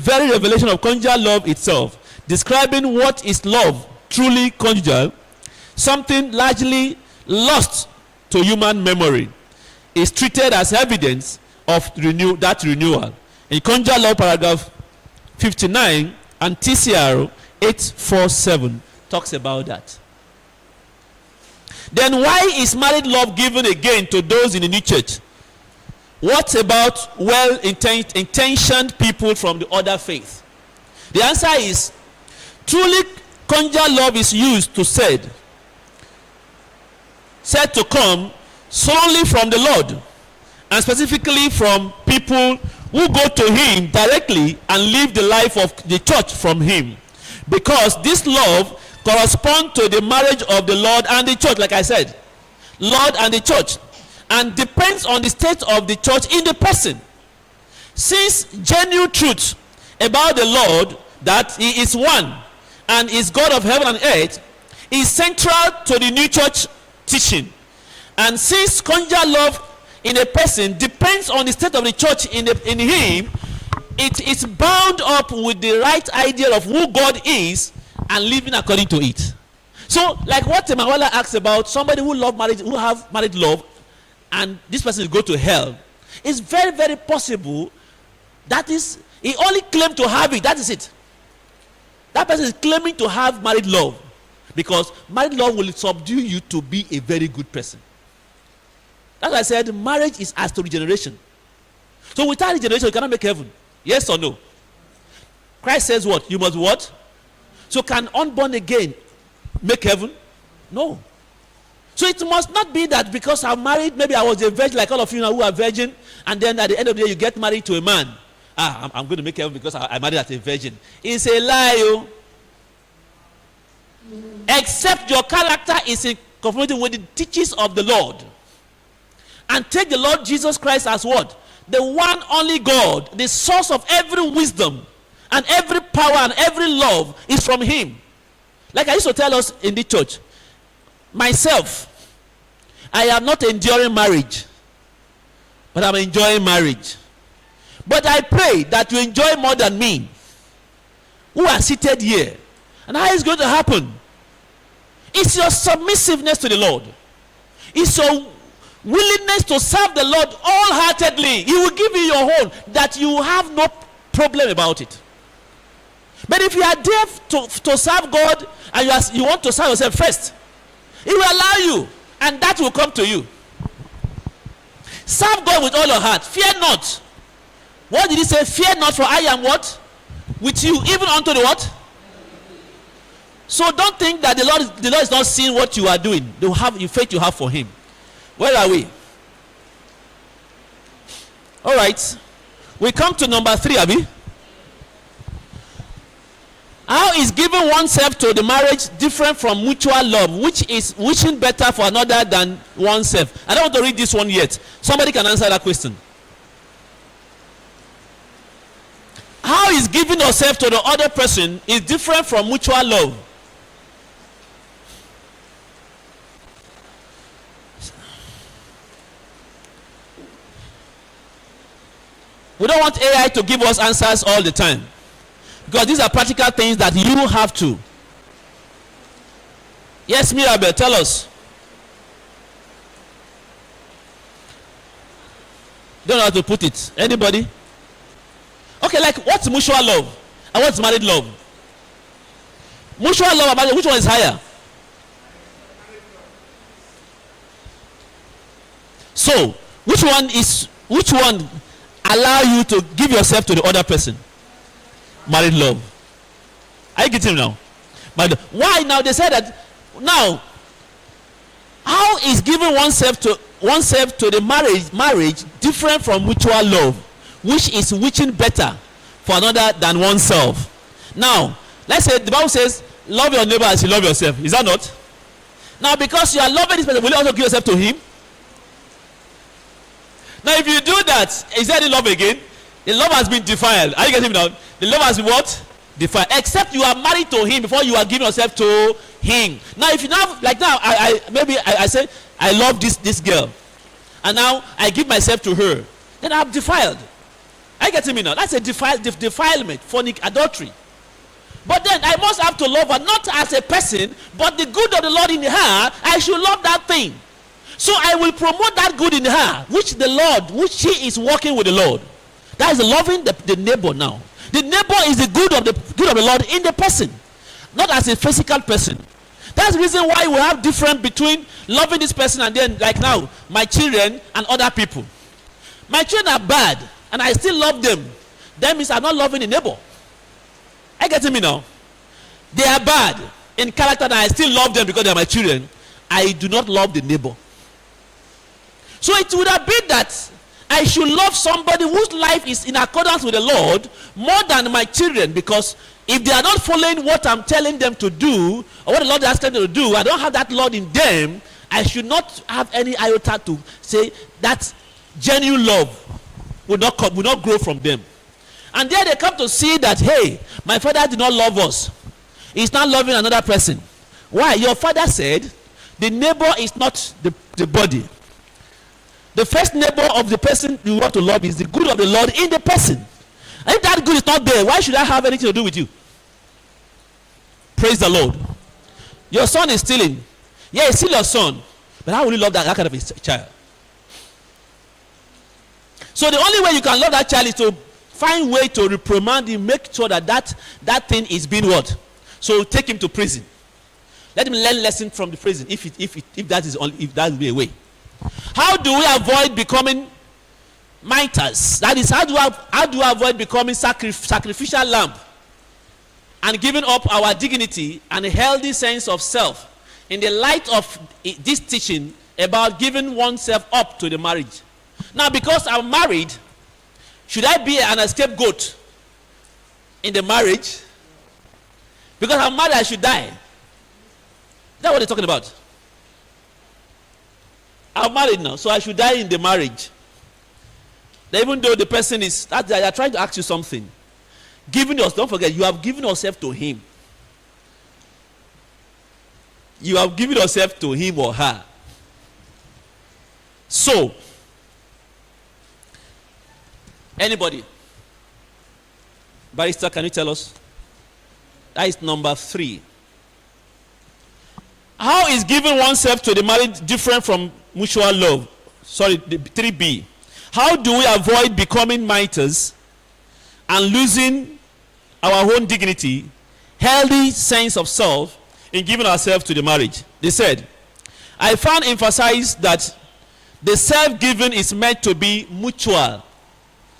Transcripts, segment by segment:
very revelation of conjugal love itself, describing what is love truly conjugal, something largely lost to human memory, is treated as evidence of that renewal. In conjugal law paragraph 59 and TCR 847 talks about that. Then why is married love given again to those in the new church? What about well-intentioned people from the other faith? The answer is, truly conjugal love is used to said to come solely from the Lord, and specifically from people who go to him directly and live the life of the church from him, because this love corresponds to the marriage of the Lord and the church, like I said, Lord and the church, and depends on the state of the church in the person. Since genuine truth about the Lord, that he is one and is God of heaven and earth, is central to the new church teaching, and since conjugal love in a person depends on the state of the church in him, it is bound up with the right idea of who God is and living according to it. So, like what Mawala asks about somebody who love marriage, who have married love, and this person will go to hell, it's very, very possible that is, he only claimed to have it. That is it. That person is claiming to have married love, because married love will subdue you to be a very good person. That's why I said marriage is as to regeneration. So without regeneration, you cannot make heaven. Yes or no? Christ says what? You must what? So can unborn again make heaven? No. So it must not be that because I'm married, maybe I was a virgin like all of you now who are virgin, and then at the end of the day you get married to a man. I'm going to make heaven because I married as a virgin. It's a lie. Oh. Except your character is in conformity with the teachings of the Lord. And take the Lord Jesus Christ as what? The one only God, the source of every wisdom and every power and every love is from him. Like I used to tell us in the church, myself, I am not enduring marriage, but I'm enjoying marriage. But I pray that you enjoy more than me, who are seated here. And how is it going to happen? It's your submissiveness to the Lord. It's your willingness to serve the Lord wholeheartedly. He will give you your own, that you have no problem about it. But if you are there to serve God and you want to serve yourself first, He will allow you, and that will come to you. Serve God with all your heart. Fear not. What did He say? Fear not, for I am what? With you, even unto the what? So don't think that the Lord is not seeing what you are doing. The faith you have for Him. Where are we? All right. We come to number 3, Abi. How is giving oneself to the marriage different from mutual love, which is wishing better for another than oneself? I don't want to read this one yet. Somebody can answer that question. How is giving yourself to the other person is different from mutual love? We don't want AI to give us answers all the time, because these are practical things that you have to. Yes, Mirabel, tell us. Don't know how to put it. Anybody? Okay, like what's mutual love and what's married love? Mutual love and marriage, which one is higher? So, which one allow you to give yourself to the other person? Married love. Are you getting now? Why now? They said that now. How is giving oneself to the marriage different from mutual love, which is wishing better for another than oneself? Now, let's say the Bible says, "Love your neighbor as you love yourself." Is that not? Now, because you are loving this person, will you also give yourself to him? Now, if you do that, is there any love again? The love has been defiled. Are you getting me now? The love has been what? Defiled. Except you are married to him before you are giving yourself to him. Now, if you now, like now, I say, I love this girl, and now I give myself to her, then I'm defiled. Are you getting me now? That's a defilement, adultery. But then I must have to love her, not as a person, but the good of the Lord in her. I should love that thing. So I will promote that good in her, which she is working with the Lord. That is loving the neighbor now. The neighbor is the good of the Lord in the person, not as a physical person. That's the reason why we have difference between loving this person and then, like now, my children and other people. My children are bad, and I still love them. That means I'm not loving the neighbor. Are you getting me now? They are bad in character, and I still love them because they are my children. I do not love the neighbor. So it would have been that I should love somebody whose life is in accordance with the Lord more than my children, because if they are not following what I'm telling them to do, or what the Lord asks them to do, I don't have that Lord in them. I should not have any iota to say that genuine love will not grow from them. And there they come to see that, hey, my father did not love us. He's not loving another person. Why? Your father said the neighbor is not the body. The first neighbor of the person you want to love is the good of the Lord in the person. And if that good is not there, why should I have anything to do with you? Praise the Lord. Your son is stealing. Yeah, he's still your son. But how will you love that kind of a child? So the only way you can love that child is to find way to reprimand him, make sure that thing is being what? So take him to prison. Let him learn lesson from the prison if that will be a way. How do we avoid becoming miters? That is, how do we avoid becoming sacrificial lamb and giving up our dignity and a healthy sense of self in the light of this teaching about giving oneself up to the marriage? Now, because I'm married, should I be an scapegoat in the marriage? Because I'm married, I should die. Is that what they're talking about? I'm married now, so I should die in the marriage. Even though the person is, they are trying to ask you something. Don't forget, you have given yourself to him. You have given yourself to him or her. So, anybody? Barrister, can you tell us? That is number 3. How is giving oneself to the married different from mutual love? Sorry, 3B. How do we avoid becoming miters and losing our own dignity, healthy sense of self in giving ourselves to the marriage? They said, I found emphasized that the self-giving is meant to be mutual.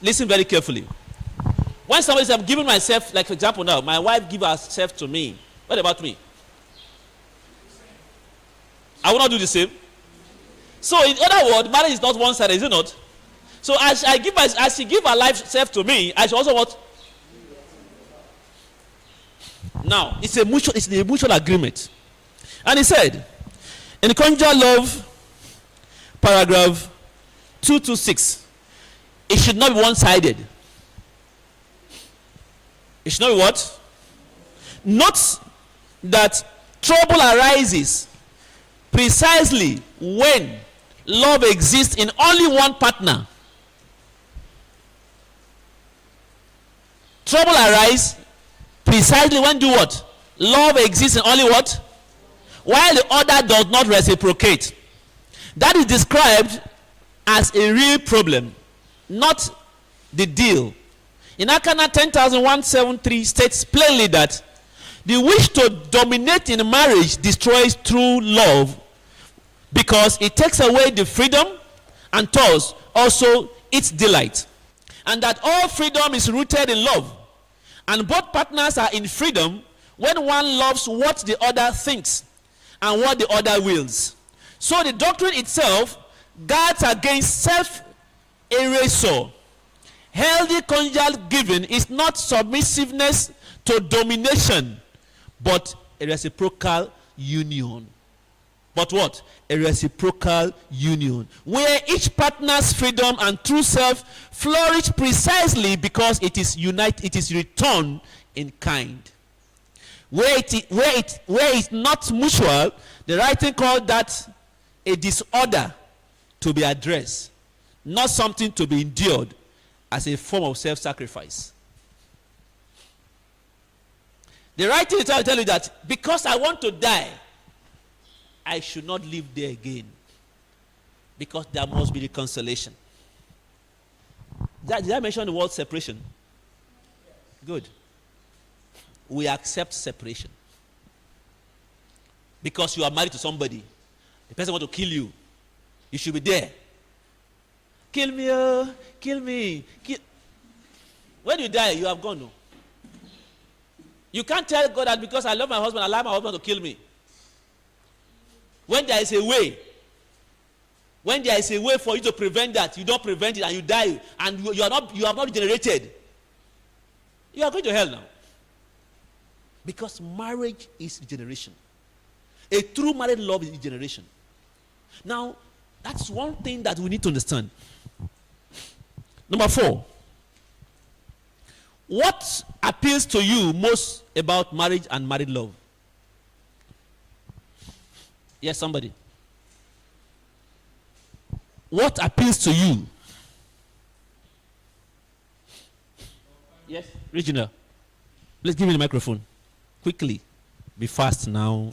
Listen very carefully. When somebody says, I'm giving myself, like for example now, my wife gives herself to me. What about me? I will not do the same. So in other words, marriage is not one-sided, is it not? So as she give her life self to me, I should also what? Now, it's a mutual agreement. And he said, in conjugal love, paragraph 226, it should not be one-sided. It should not be what? Note that trouble arises precisely when love exists in only one partner. Trouble arises precisely when do what? Love exists in only what? While the other does not reciprocate. That is described as a real problem, not the deal. In Akana 10,173 states plainly that the wish to dominate in marriage destroys true love because it takes away the freedom and thus also its delight. And that all freedom is rooted in love. And both partners are in freedom when one loves what the other thinks and what the other wills. So the doctrine itself guards against self-erasure. Healthy conjugal giving is not submissiveness to domination, but a reciprocal union. But what? A reciprocal union, where each partner's freedom and true self flourish precisely because it is returned in kind. Where it's not mutual, the writing called that a disorder to be addressed, not something to be endured as a form of self-sacrifice. The right thing is to tell you that because I want to die, I should not live there again. Because there must be reconciliation. Did I mention the word separation? Good. We accept separation. Because you are married to somebody, the person wants to kill you. You should be there. Kill me, oh, kill me. When you die, you have gone. No? You can't tell God that because I love my husband, I allow my husband to kill me. When there is a way, for you to prevent that, you don't prevent it and you die, and you have not regenerated. You are going to hell now. Because marriage is regeneration. A true married love is regeneration. Now, that's one thing that we need to understand. Number 4. What appeals to you most about marriage and married love? Yes, somebody. What appeals to you? Yes, Regina. Let's give me the microphone. Quickly. Be fast now.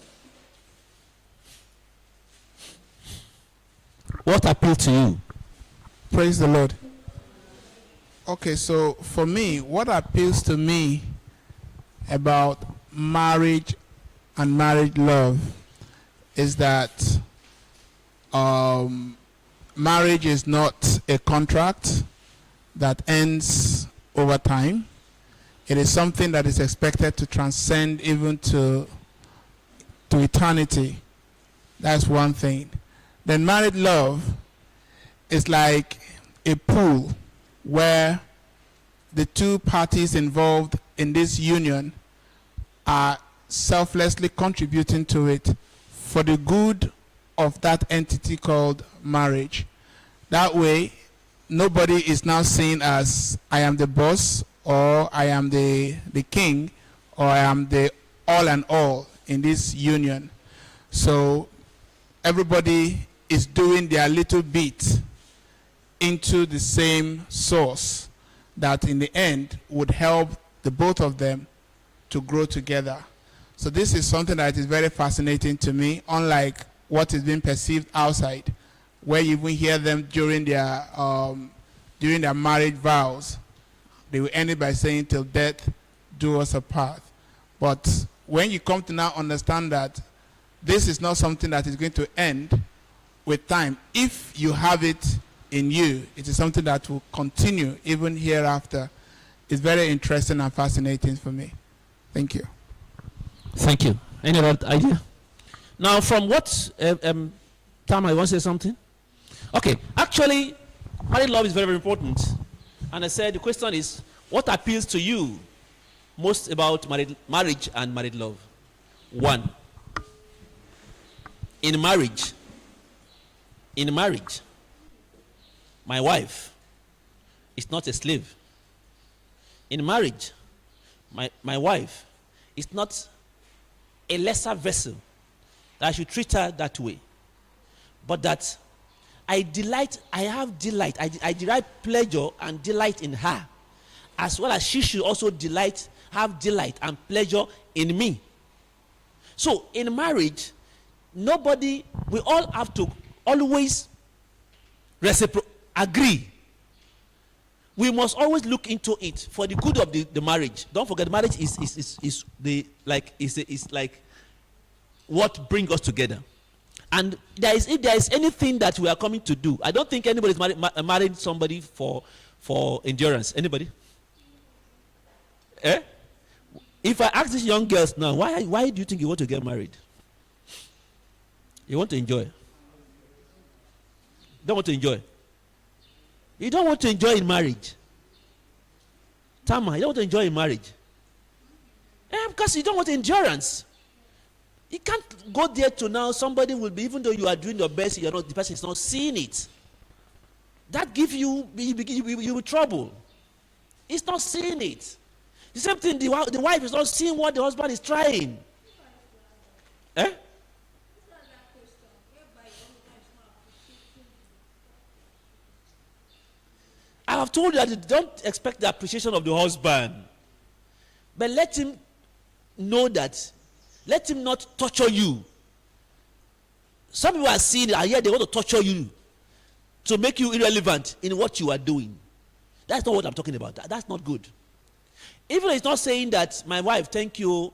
What appeals to you? Praise the Lord. Okay, so for me, what appeals to me about marriage and married love is that marriage is not a contract that ends over time. It is something that is expected to transcend even to eternity. That's one thing. Then married love is like a pool where the two parties involved in this union are selflessly contributing to it for the good of that entity called marriage. That way, nobody is now seen as I am the boss, or I am the king, or I am the all and all in this union. So everybody is doing their little bit into the same source that in the end would help the both of them to grow together. So this is something that is very fascinating to me, unlike what is being perceived outside, where you even hear them during their marriage vows. They will end it by saying, till death do us apart. But when you come to now understand that this is not something that is going to end with time, if you have it in you, it is something that will continue even hereafter. It's very interesting and fascinating for me. Thank you. Thank you. Any other idea? Now, from what Tam, I want to say something. Okay, actually, married love is very, very important. And I said the question is, what appeals to you most about marriage and married love? 1. In marriage, my wife is not a slave. In marriage, my wife is not a lesser vessel that I should treat her that way. But that I have delight, I derive pleasure and delight in her, as well as she should also have delight and pleasure in me. So in marriage, we all have to always agree. We must always look into it for the good of the marriage. Don't forget, marriage is like what brings us together. And if there is anything that we are coming to do, I don't think anybody is married somebody for endurance. Anybody? If I ask these young girls now, why do you think you want to get married? You want to enjoy. Don't want to enjoy. You don't want to enjoy in marriage. Tama, you don't want to enjoy in marriage. Because you don't want endurance. You can't go there to now somebody will be, even though you are doing your best, the person is not seeing it. That gives you trouble. It's not seeing it. The same thing, the wife is not seeing what the husband is trying. Our have told you that don't expect the appreciation of the husband. But let him know that. Let him not torture you. Some people are seeing it, and yet they want to torture you to make you irrelevant in what you are doing. That's not what I'm talking about. That's not good. Even though it's not saying that, my wife, thank you,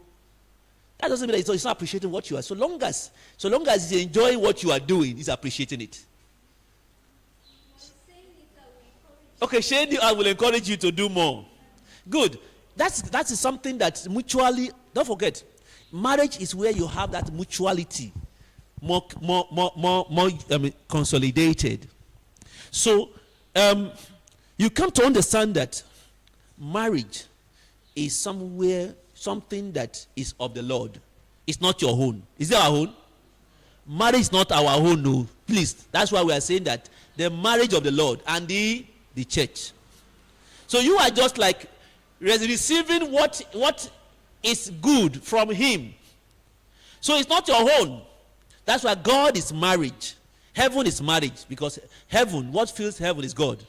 that doesn't mean that it's not appreciating what you are. So long as he's enjoying what you are doing, he's appreciating it. Okay, saying I will encourage you to do more. Good. That is something that mutually, don't forget, marriage is where you have that mutuality more consolidated. So you come to understand that marriage is something that is of the Lord. It's not your own. Is it our own? Marriage is not our own, no. Please. That's why we are saying that the marriage of the Lord and the church. So you are just like receiving what is good from him. So it's not your own. That's why God is marriage. Heaven is marriage, because heaven, what fills heaven is God.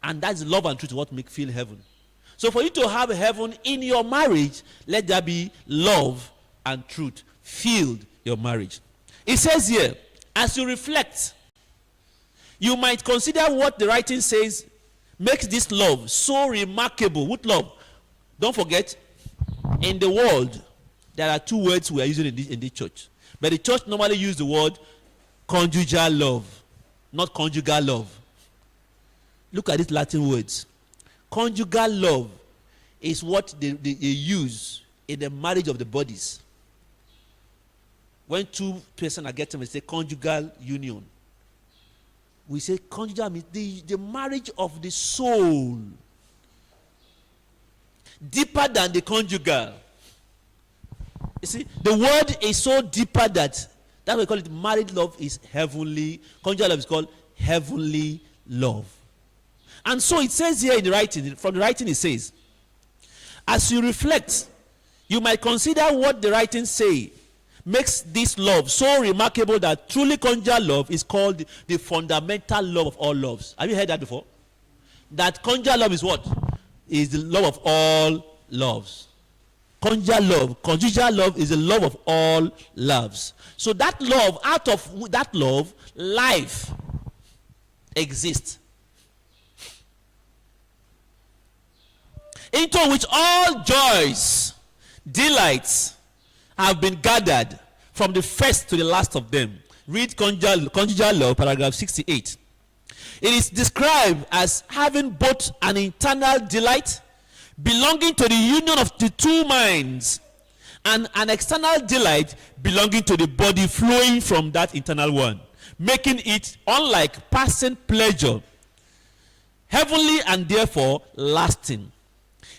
And that's love and truth, what make feel heaven. So for you to have heaven in your marriage, let there be love and truth filled your marriage. It says here, as you reflect, you might consider what the writing says makes this love so remarkable. What love? Don't forget, in the world, there are two words we are using in the church. But the church normally use the word conjugal love, not conjugal love. Look at these Latin words. Conjugal love is what they use in the marriage of the bodies. When two persons are getting, we say conjugal union. We say conjugal means the marriage of the soul. Deeper than the conjugal. You see, the word is so deeper that's why we call it married love is heavenly. Conjugal love is called heavenly love. And so it says here in the writing, from the writing it says, as you reflect, you might consider what the writing say makes this love so remarkable that truly conjugal love is called the fundamental love of all loves. Have you heard that before? That conjugal love is what? Is the love of all loves. Conjugal love is the love of all loves. So that love, out of that love, life exists. Into which all joys, delights have been gathered from the first to the last of them. Read conjugal love, paragraph 68. It is described as having both an internal delight belonging to the union of the two minds and an external delight belonging to the body flowing from that internal one, making it, unlike passing pleasure, heavenly and therefore lasting.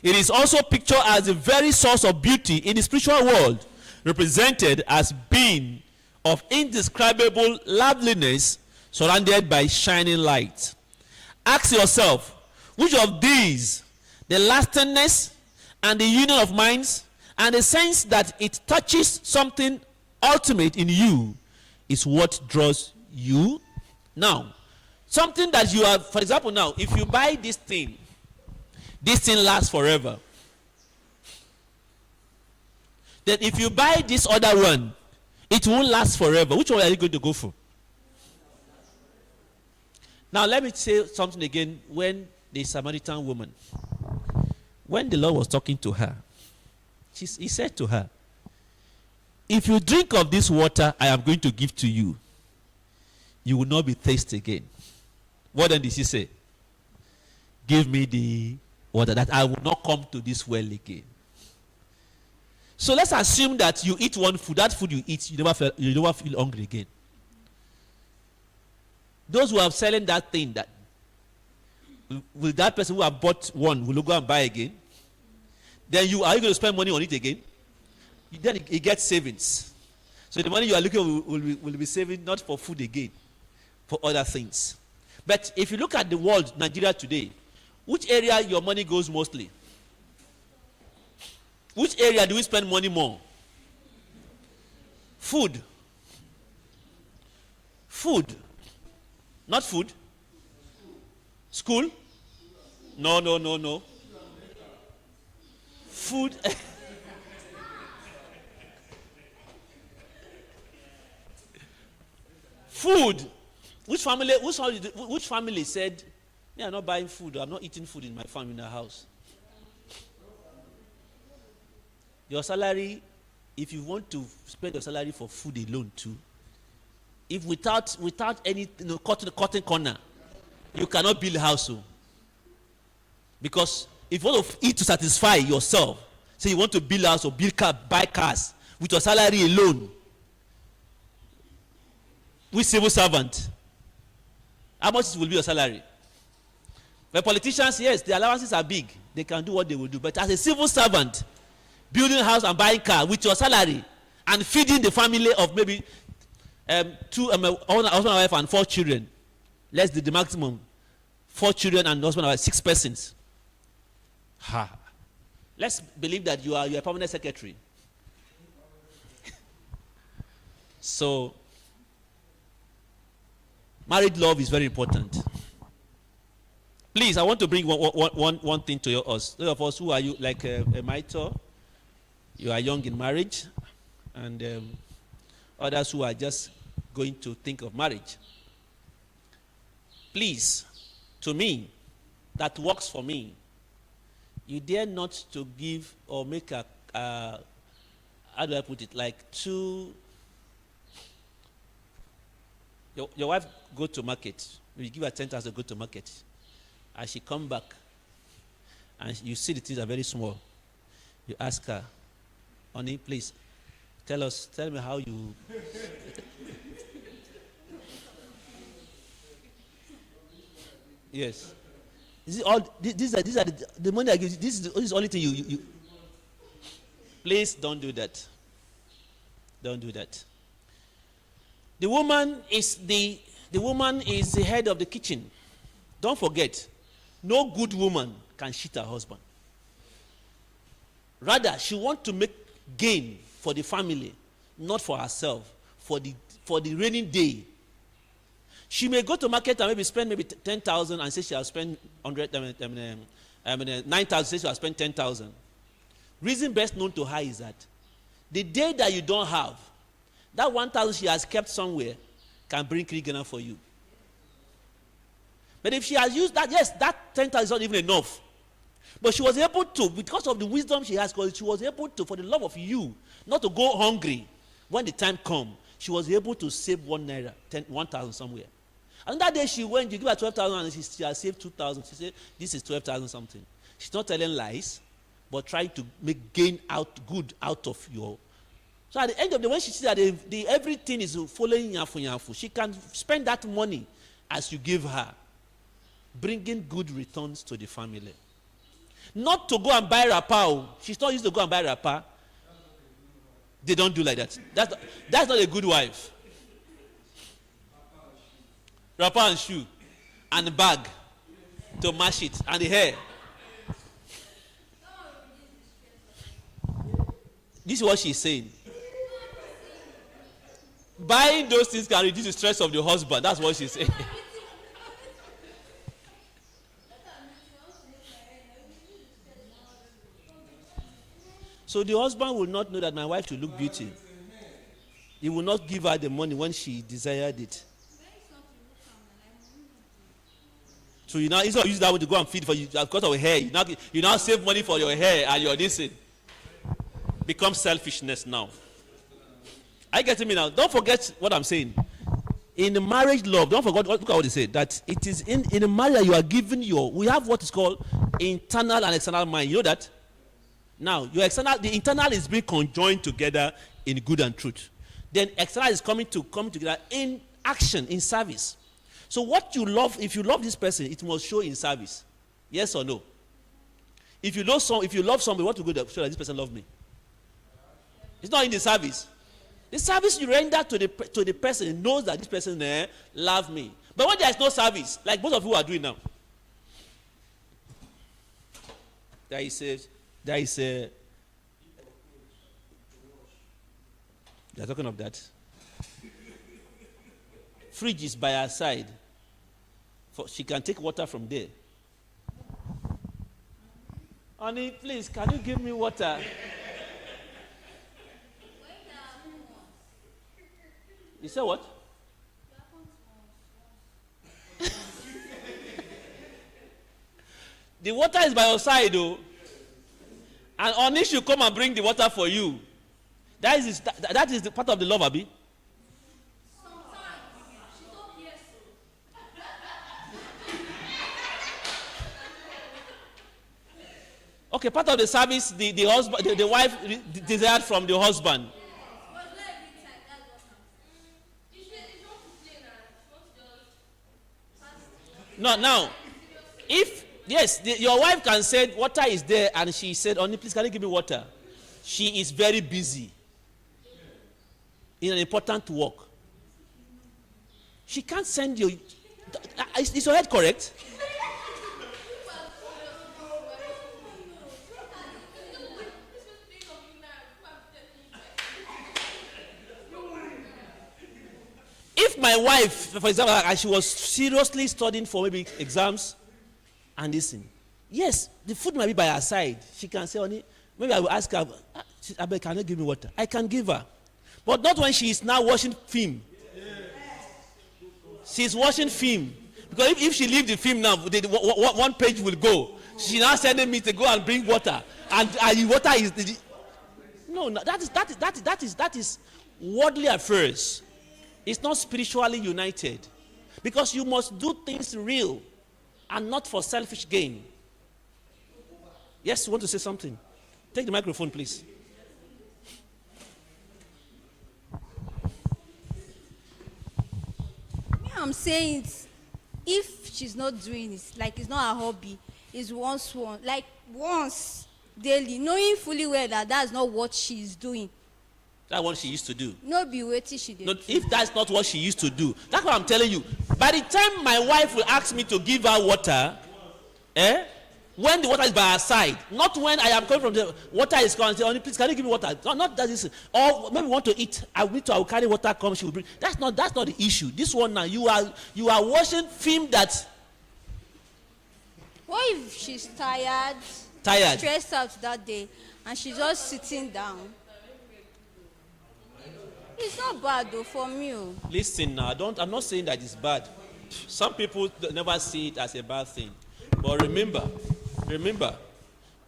It is also pictured as the very source of beauty in the spiritual world, represented as being of indescribable loveliness surrounded by shining light. Ask yourself, which of these, the lastingness and the union of minds and the sense that it touches something ultimate in you, is what draws you? Now, something that you have, for example, now, if you buy this thing lasts forever. Then if you buy this other one, it won't last forever. Which one are you going to go for? Now let me say something again. When the Samaritan woman, when the Lord was talking to her, he said to her, if you drink of this water I am going to give to you, you will not be thirsty again. What then did she say? Give me the water that I will not come to this well again. So let's assume that you eat one food, that food you eat, you never feel hungry again. Those who are selling that thing, that will that person who have bought one will go and buy again? Then are you going to spend money on it again? Then it gets savings. So the money you are looking will be saving not for food again, for other things. But if you look at the world, Nigeria today, which area your money goes mostly? Which area do we spend money more? Food. Food. Not food. School. No. Food. Food. Which family said, "Me, I'm not buying food. I'm not eating food in my family, in our house." Your salary, if you want to spend your salary for food alone too, if without any cutting corner, you cannot build a house. Because if you want to eat to satisfy yourself, say you want to build a house or buy cars with your salary alone, with civil servant, how much will be your salary? For politicians, yes, the allowances are big. They can do what they will do. But as a civil servant, building a house and buying car with your salary and feeding the family of maybe two husband and wife and 4 children, less the maximum, 4 children and husband and wife, 6 persons. Let's believe that you are a permanent secretary. So, married love is very important. Please, I want to bring one thing to us. Those of us who are like a Mito, you are young in marriage, and others who are just going to think of marriage. Please, to me, that works for me. You dare not to give or make a, how do I put it, like your wife go to market, you give her 10,000 to go to market, and she come back, and you see the things are very small. You ask her, "Honey, please, tell me how you..." Yes. These are the money I give you. This is the only thing you. Please don't do that. Don't do that. The woman is the head of the kitchen. Don't forget, no good woman can cheat her husband. Rather, she wants to make gain for the family, not for herself, for the raining day. She may go to market and maybe spend 10,000 and say she has spent 9,000, say she has spent 10,000. Reason best known to her is that the day that you don't have, that 1,000 she has kept somewhere can bring Krigana for you. But if she has used that, yes, that 10,000 is not even enough. But she was able to, because of the wisdom she has, because she was able to, for the love of you, not to go hungry when the time comes. She was able to save 1,000 somewhere. And that day she went, you give her 12,000 and she has saved 2,000. She said, "This is 12,000 something." She's not telling lies, but trying to make good out of your. So at the end of the day, when she sees that everything is following yafu, she can spend that money as you give her, bringing good returns to the family. Not to go and buy wrapper. She's not used to go and buy wrapper. They don't do like that. That's not a good wife. Wrapper and shoe and bag to match it and the hair. This is what she's saying. Buying those things can reduce the stress of the husband. That's what she's saying. So the husband will not know that my wife should look beauty. He will not give her the money when she desired it. So you now, instead of using that way to go and feed for you because of hair, you now save money for your hair and your this thing. Becomes selfishness now. Are you getting me now? Don't forget what I'm saying. In the marriage love, don't forget what they say, that it is in the marriage that you are giving we have what is called internal and external mind. You know that? Now, the internal is being conjoined together in good and truth. Then external is come together in action, in service. So what you love, if you love this person, it must show in service. Yes or no? If you love somebody, what to go to show that this person loves me? It's not in the service. The service you render to the person knows that this person loves me. But when there is no service, like both of you are doing now, there is a they're talking of that. Fridge is by her side. She can take water from there. Honey, please, can you give me water? You said what? The water is by your side, though. And Honey should come and bring the water for you. That is the part of the love, Abi. Okay, part of the service, the husband, the wife desired from the husband. No, now, if yes, your wife can say water is there, and she said, "Honey, please, can you give me water?" She is very busy in an important work. She can't send you. Is your head correct? If my wife, for example, and she was seriously studying for maybe exams and this thing, yes, the food might be by her side. She can say, "Honey," maybe I will ask her, "Abel, can you give me water?" I can give her. But not when she is now watching film. She's watching film. Because if she leaves the film now, one page will go. She now sending me to go and bring water. And water is... No, that is worldly affairs. It's not spiritually united. Because you must do things real and not for selfish gain. Yes, you want to say something? Take the microphone, please. I'm saying it, if she's not doing it, like it's not her hobby, it's once daily, knowing fully well that that's not what she's doing. That's what she used to do. No be waiting she did. No, if that's not what she used to do, that's what I'm telling you. By the time my wife will ask me to give her water, when the water is by her side, not when I am coming from the water is coming and say, "Honey, please, can you give me water?" Not that is, or maybe want to eat. I will carry water. Come, she will bring. That's not the issue. This one now, you are watching film that. What if she's tired, stressed out that day, and she's just sitting down? It's not bad though for me. Listen now, I'm not saying that it's bad. Some people never see it as a bad thing, but remember,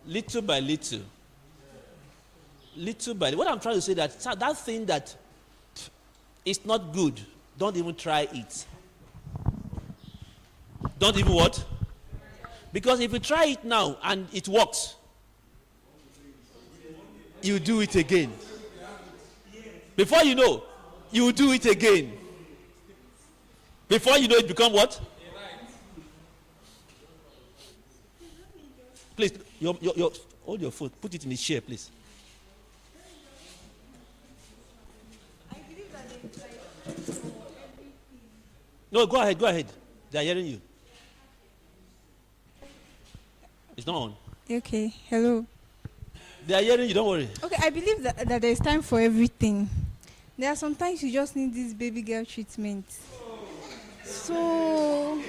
little by little, what I'm trying to say that thing that is not good, don't even try it. Don't even what? Because if you try it now and it works, you do it again. Before you know, you will do it again. Before you know, it become what? Please, hold your foot. Put it in the chair, please. No, go ahead. They are hearing you. It's not on. Okay, hello. They are hearing you, don't worry. Okay, I believe that there is time for everything. There are sometimes you just need this baby girl treatment. So...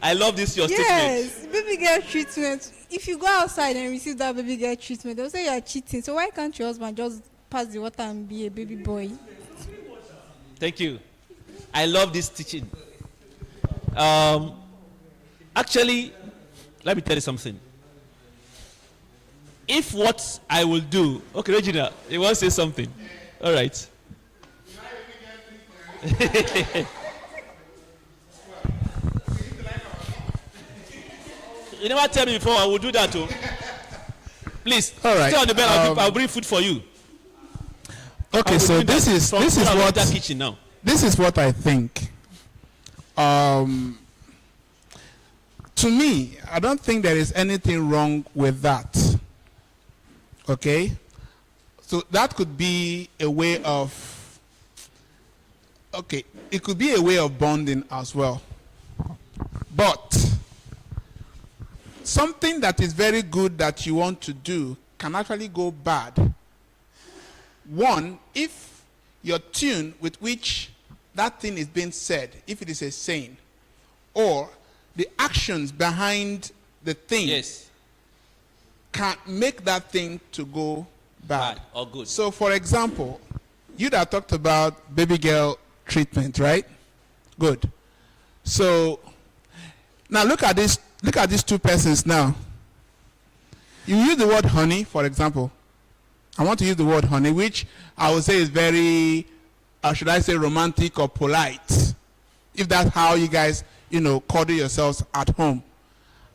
I love this, your statement. Yes, baby girl treatment. If you go outside and receive that baby girl treatment, they'll say you are cheating. So why can't your husband just pass the water and be a baby boy? Thank you. I love this teaching. Actually, let me tell you something. If what I will do... Okay, Regina, you want to say something? All right. You never tell me before. I will do that too. Please, all right. Stay on the bed. I'll bring food for you. Okay, so this is what kitchen now. This is what I think. To me, I don't think there is anything wrong with that. Okay, so that could be a way of. Okay, it could be a way of bonding as well. But something that is very good that you want to do can actually go bad. One, if your tune with which that thing is being said, if it is a saying, or the actions behind the thing Yes. can make that thing to go bad. Bad or good. So, for example, you that talked about baby girl treatment, right? Good. So, now look at this. Look at these two persons now. You use the word honey, for example. I want to use the word honey, which I would say is very, should I say, romantic or polite, if that's how you guys, cuddle yourselves at home.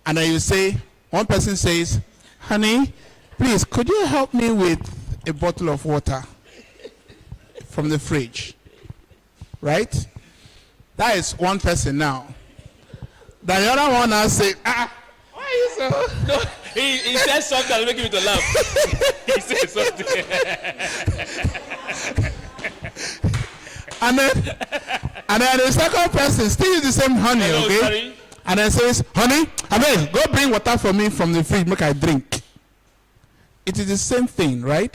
And then you say, one person says, honey, please, could you help me with a bottle of water from the fridge? Right? That is one person now. Then the other one now say, why are you so... No, he said something that make me to laugh. He said something. and then the second person still use the same honey, Hello, okay? sorry. And then says, honey, go bring water for me from the fridge, make I drink. It is the same thing, right?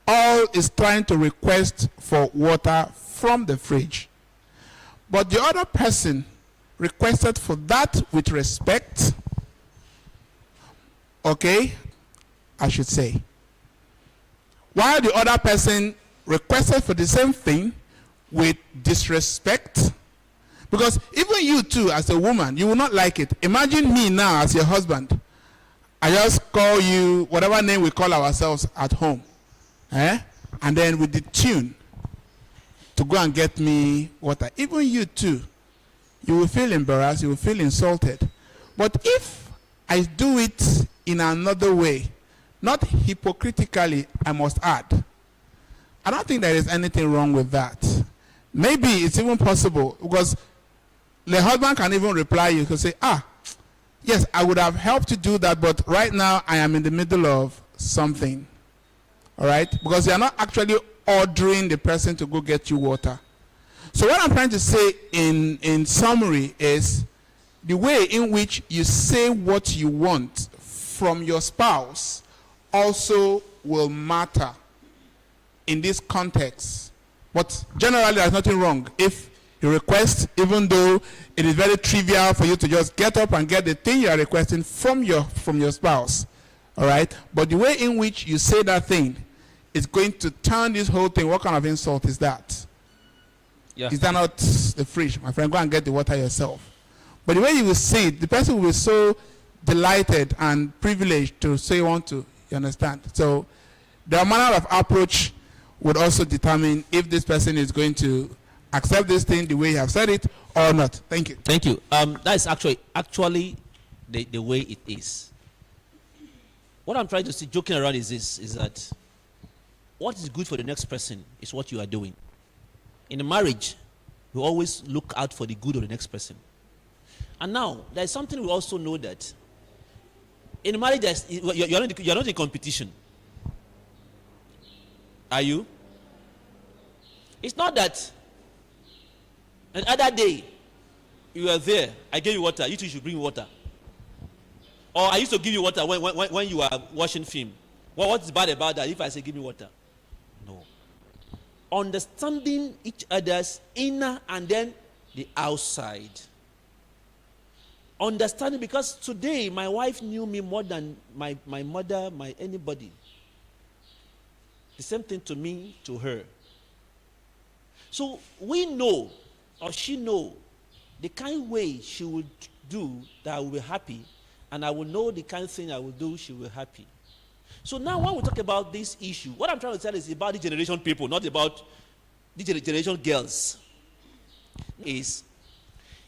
All is trying to request for water from the fridge. But the other person requested for that with respect, okay, I should say. While the other person requested for the same thing with disrespect. Because even you too, as a woman, you will not like it. Imagine me now as your husband. I just call you whatever name we call ourselves at home. And then with the tune to go and get me water. Even you too, you will feel embarrassed, you will feel insulted. But if I do it in another way, not hypocritically, I must add, I don't think there is anything wrong with that. Maybe it's even possible, because the husband can even reply you, can say, yes, I would have helped to do that, but right now I am in the middle of something. All right? Because you are not actually ordering the person to go get you water. So what I'm trying to say in summary is the way in which you say what you want from your spouse also will matter in this context. But generally, there's nothing wrong if you request, even though it is very trivial for you to just get up and get the thing you are requesting from your spouse. All right? But the way in which you say that thing is going to turn this whole thing. What kind of insult is that? Yeah. Is that not the fridge? My friend, go and get the water yourself. But the way you will say it, the person will be so delighted and privileged to say want to. You understand? So the manner of approach would also determine if this person is going to accept this thing the way you have said it or not. Thank you. Thank you. That is actually the way it is. What I'm trying to say, joking around, is this: is that what is good for the next person is what you are doing. In a marriage, we always look out for the good of the next person. And now, there's something we also know, that in a marriage, you're not in competition. Are you? It's not that the other day you were there, I gave you water, you two should bring water. Or I used to give you water when you are watching film. Well, what's bad about that if I say give me water? No. Understanding each other's inner and then the outside. Understanding, because today my wife knew me more than my mother, anybody. The same thing to me, to her. So we know, or she know, the kind way she would do that I will be happy, and I will know the kind of thing I will do, she will be happy. So now when we talk about this issue, what I'm trying to tell is about the generation people, not about the generation girls. Is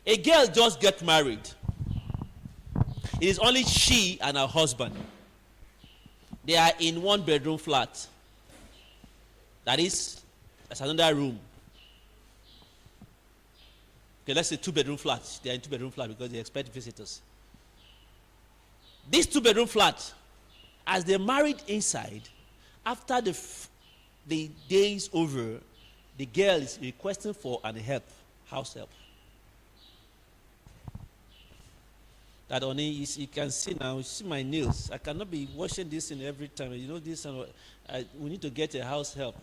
a girl just get married. It is only she and her husband. They are in one bedroom flat. That is, there's another room. Okay, let's say 2-bedroom flat. They are in 2-bedroom flat because they expect visitors. This 2-bedroom flat, as they're married inside, after the day is over, the girl is requesting for house help. That only you can see now, you see my nails. I cannot be washing this in every time. You know this, and we need to get a house help.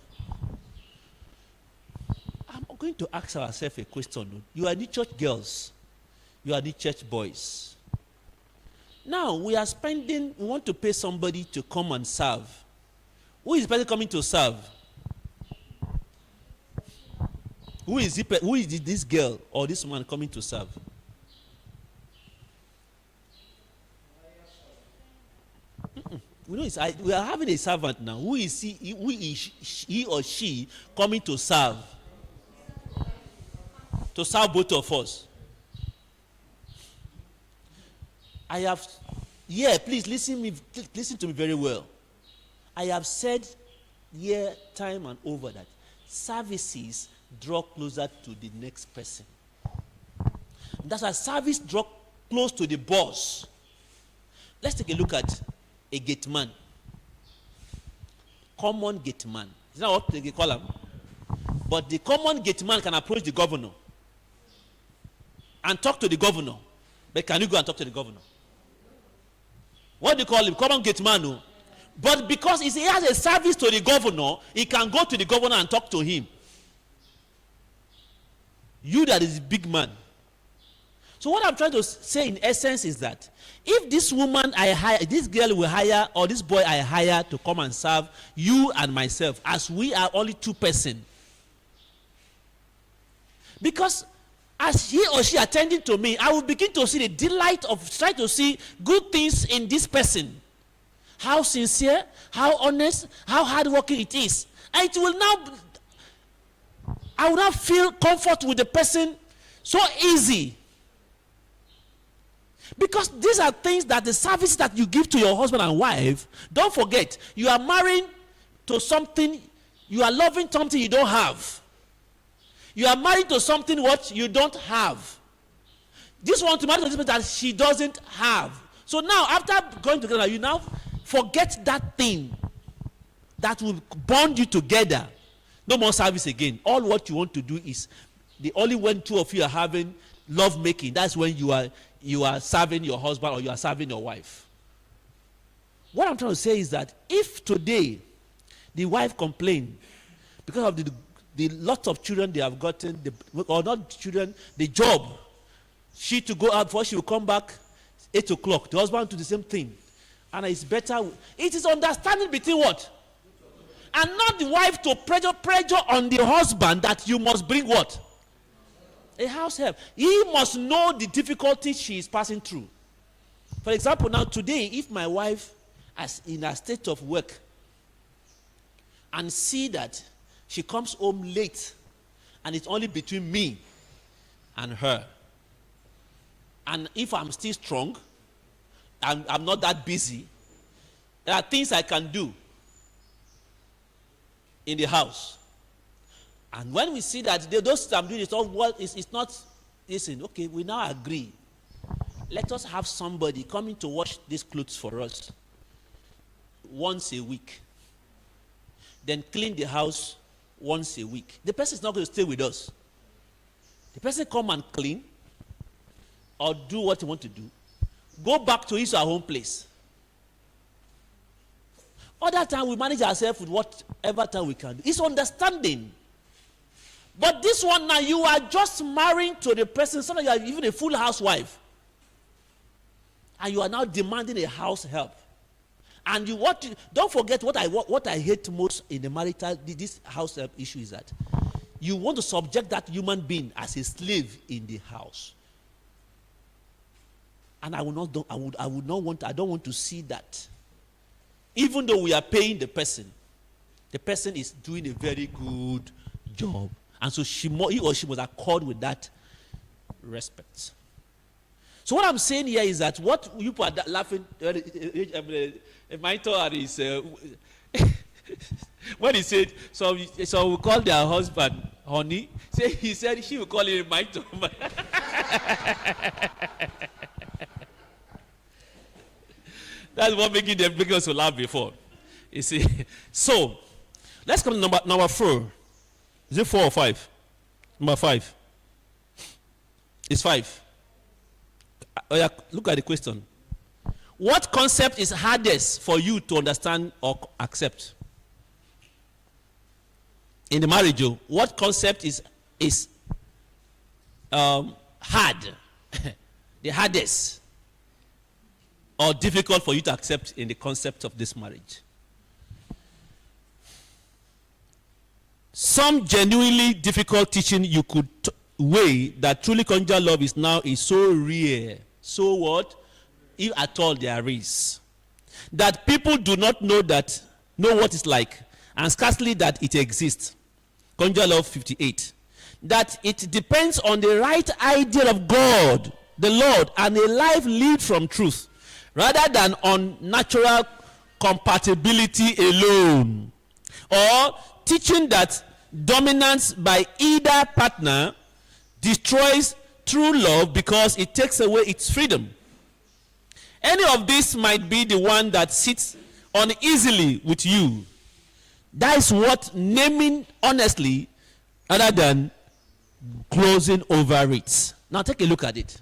I'm going to ask ourselves a question. You are the church girls. You are the church boys. Now, we want to pay somebody to come and serve. Who is the person coming to serve? Who is this girl or this man coming to serve? We are having a servant now. Who is he or she coming to serve? To serve both of us. Please listen to me very well. I have said here time and over that services draw closer to the next person. That's why service draw close to the boss. Let's take a look at a gate man. Common gate man. Is that what they call him? But the common gate man can approach the governor and talk to the governor. But can you go and talk to the governor? What do you call him? Common gate man. No? But because he has a service to the governor, he can go to the governor and talk to him. You that is a big man. So what I'm trying to say in essence is that if this woman I hire, this girl will hire, or this boy I hire to come and serve you and myself, as we are only two persons. Because as he or she attending to me, I will begin to see the delight of trying to see good things in this person. How sincere, how honest, how hardworking it is. And it will now, I will now feel comfort with the person so easy. Because these are things that the service that you give to your husband and wife, don't forget, you are married to something, you are loving something you don't have. You are married to something what you don't have. This one to marry to something that she doesn't have. So now, after going together, you now forget that thing that will bond you together. No more service again. All what you want to do is, the only when two of you are having love making, that's when you are serving your husband or you are serving your wife. What I'm trying to say is that if today the wife complains because of the lot of children they have gotten, or not children, the job, she to go out before she will come back 8 o'clock, the husband do the same thing, and it's better. It is understanding between what? And not the wife to pressure on the husband that you must bring what? A house help. He must know the difficulty she is passing through. For example, now today, if my wife is in a state of work and see that she comes home late and it's only between me and her, and if I'm still strong and I'm not that busy, there are things I can do in the house. And when we see that those I'm doing, it's not, listen, okay, we now agree. Let us have somebody coming to wash these clothes for us once a week. Then clean the house once a week. The person is not going to stay with us. The person come and clean or do what he want to do. Go back to his or her home place. Other time we manage ourselves with whatever time we can do. It's understanding. But this one now, you are just marrying to the person. Sometimes you are even a full housewife. And you are now demanding a house help. And don't forget what I hate most in the marital, this house help issue is that you want to subject that human being as a slave in the house. And I don't want to see that. Even though we are paying the person is doing a very good job. And so he or she must accord with that respect. So what I'm saying here is that what you are laughing, Maito and his, when he said, so we call their husband honey, he said she will call him Maito. That's what making us to laugh before. You see. So let's come to number 4. Is it 4 or 5? Number 5. It's 5. Oh yeah, look at the question. What concept is hardest for you to understand or accept? In the marriage, what concept is is hard, the hardest or difficult for you to accept in the concept of this marriage? Some genuinely difficult teaching you could weigh that truly conjugal love is now is so rare. So what? If at all there is. That people do not know what it's like, and scarcely that it exists. Conjugal love 58. That it depends on the right idea of God, the Lord, and a life lived from truth, rather than on natural compatibility alone. Or teaching that dominance by either partner destroys true love because it takes away its freedom. Any of this might be the one that sits uneasily with you. That is what naming honestly rather than closing over it. Now take a look at it.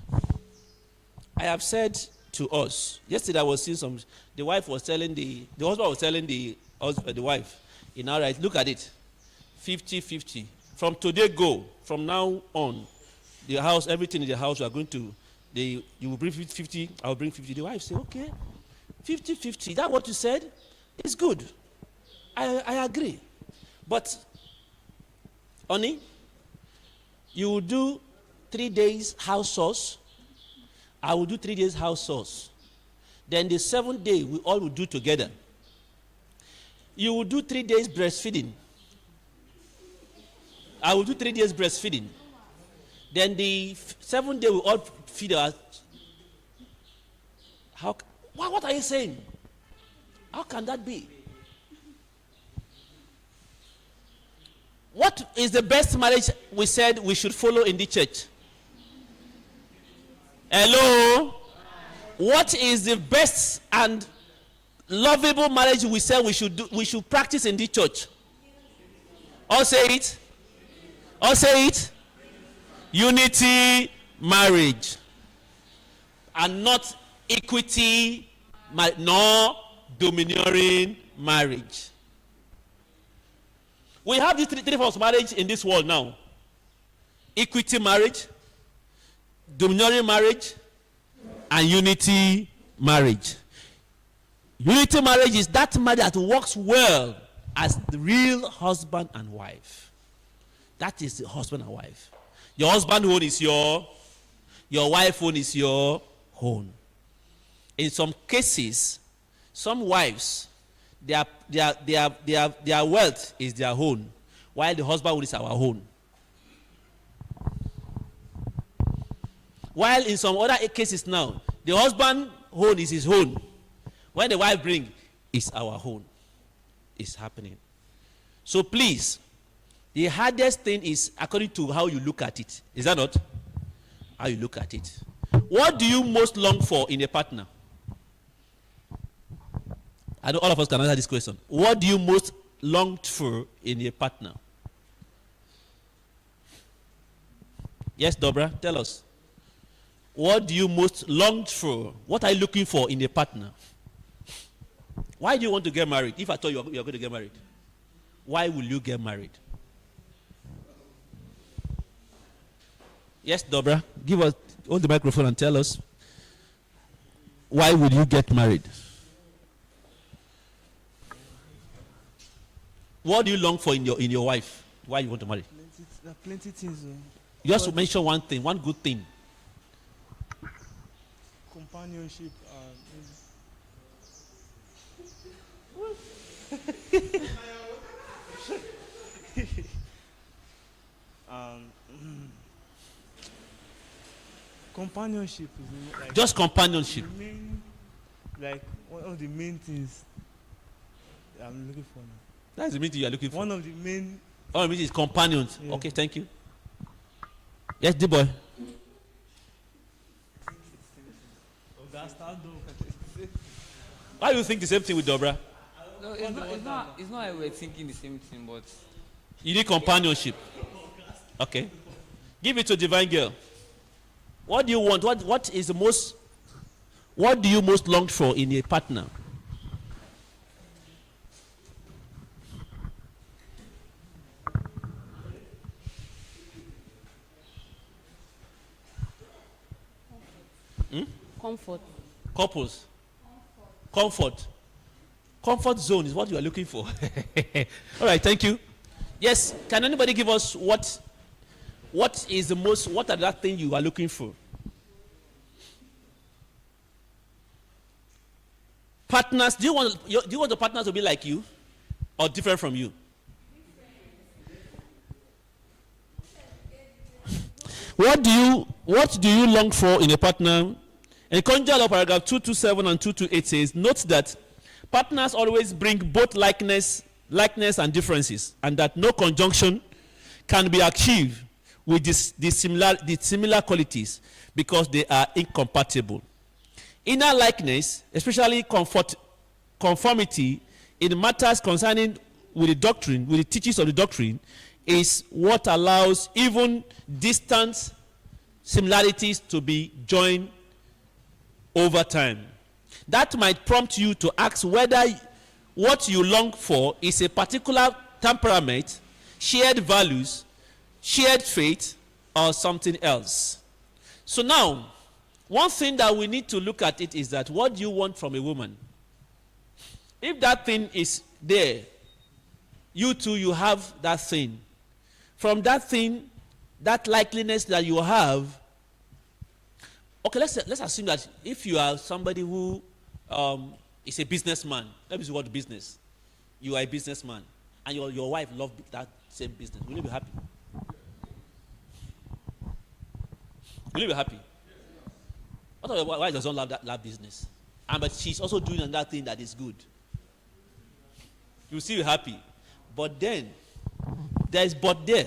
I have said to us, yesterday I was seeing the wife was telling the husband was telling the wife, right, look at it, 50-50. From today go, from now on, the house, everything in the house, we are going to, you will bring 50, I will bring 50. The wife say, okay, 50-50. That what you said? It's good. I agree. But, honey, you will do 3 days house chores. I will do 3 days house chores. Then the 7th day, we all will do together. You will do 3 days breastfeeding. I will do 3 days breastfeeding. Then the 7th day, we all feed our. What are you saying? How can that be? What is the best marriage we said we should follow in the church? Hello? What is the best and lovable marriage we said we should practice in the church? All say it. All say it. Unity marriage. And not equity nor domineering marriage. We have these three forms of marriage in this world now. Equity marriage, domineering marriage, and unity marriage. Unity marriage is that marriage that works well as the real husband and wife. That is the husband and wife. Your husband own is your wife own is your own. In some cases, some wives, their wealth is their own, while the husband own is our own. While in some other cases now, the husband own is his own. When the wife bring, it's our own. It's happening. So please, the hardest thing is according to how you look at it. Is that not? How you look at it. What do you most long for in a partner? I know all of us can answer this question. What do you most long for in a partner? Yes, Dobra, tell us. What do you most long for? What are you looking for in a partner? Why do you want to get married? If I told you you're going to get married, why will you get married? Yes, Dobra, hold the microphone and tell us. Why would you get married? What do you long for in your wife? Why you want to marry? Plenty things. You just mention one thing, one good thing. Companionship. Companionship is like just companionship. One of the main things I'm looking for now. That's the main thing you are looking for. One of the main. All I mean is companions. Yeah. Okay, thank you. Yes, D-boy. Why do you think the same thing with Dobra? No, it's not like we're thinking the same thing, but You need companionship. Okay. Give it to divine girl. What do you want? What do you most long for in a partner? Comfort. Couples. Comfort. Comfort zone is what you are looking for. All right, thank you. Yes, can anybody give us what is the most, what are that thing you are looking for? Partners, do you want the partners to be like you or different from you? What do you long for in a partner? In conjugal law, paragraph 227 and 228 says, note that partners always bring both likeness and differences, and that no conjunction can be achieved with the similar qualities because they are incompatible. Inner likeness, especially conformity in matters concerning with the doctrine, with the teachings of the doctrine, is what allows even distant similarities to be joined over time. That might prompt you to ask whether what you long for is a particular temperament, shared values, shared faith, or something else. So now, one thing that we need to look at it is that what do you want from a woman? If that thing is there, you too, you have that thing. From that thing, that likeliness that you have, okay, let's assume that if you are somebody who is a businessman, let me see what business. You are a businessman, and your wife loves that same business. Will you be happy? Will you be happy? What if your wife doesn't love that business? But she's also doing another thing that is good. You will still be happy. But then, there is but there.